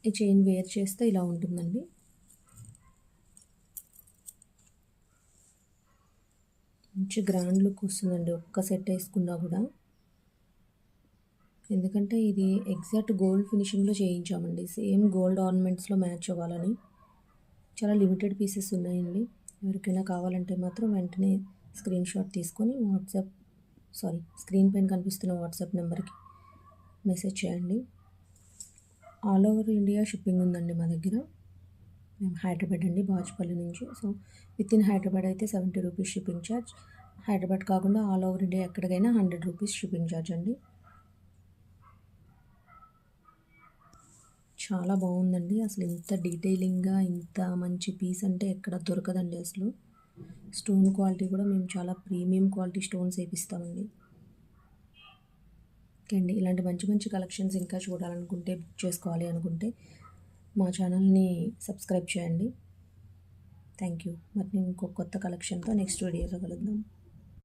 ఈ chain wear చేస్తే ఇలా ఉంటుందండి. మంచి గ్రాండ్ లుక్ వస్తుందండి ఒక్క సెట్ వేసుకున్నా కూడా. ఎందుకంటే ఇది ఎగ్జాక్ట్ గోల్డ్ ఫినిషింగ్లో చేయించామండి, సేమ్ గోల్డ్ ఆర్నమెంట్స్లో మ్యాచ్ అవ్వాలని. చాలా లిమిటెడ్ పీసెస్ ఉన్నాయండి. ఎవరికైనా కావాలంటే మాత్రం వెంటనే స్క్రీన్ షాట్ తీసుకొని స్క్రీన్ పైన కనిపిస్తున్న వాట్సాప్ నెంబర్కి మెసేజ్ చేయండి. ఆల్ ఓవర్ ఇండియా షిప్పింగ్ ఉందండి మా దగ్గర. మేము హైదరాబాద్ అండి, బాచుపల్లి నుంచి. సో విత్ ఇన్ హైదరాబాద్ అయితే 70 రూపీస్ షిప్పింగ్ ఛార్జ్. హైదరాబాద్ కాకుండా ఆల్ ఓవర్ ఇండియా ఎక్కడికైనా 100 రూపీస్ షిప్పింగ్ ఛార్జ్ అండి. చాలా బాగుందండి. అసలు ఇంత డీటెయిలింగ్గా ఇంత మంచి పీస్ అంటే ఎక్కడ దొరకదండి అసలు. స్టోన్ క్వాలిటీ కూడా మేము చాలా ప్రీమియం క్వాలిటీ స్టోన్స్ వేపిస్తామండి. ఓకే అండి, ఇలాంటి మంచి మంచి కలెక్షన్స్ ఇంకా చూడాలనుకుంటే, బుక్ చేసుకోవాలి అనుకుంటే మా ఛానల్ని సబ్స్క్రైబ్ చేయండి. Thank you. మరి నేను ఇంకో కొత్త కలెక్షన్తో నెక్స్ట్ వీడియోలో కలుద్దాం.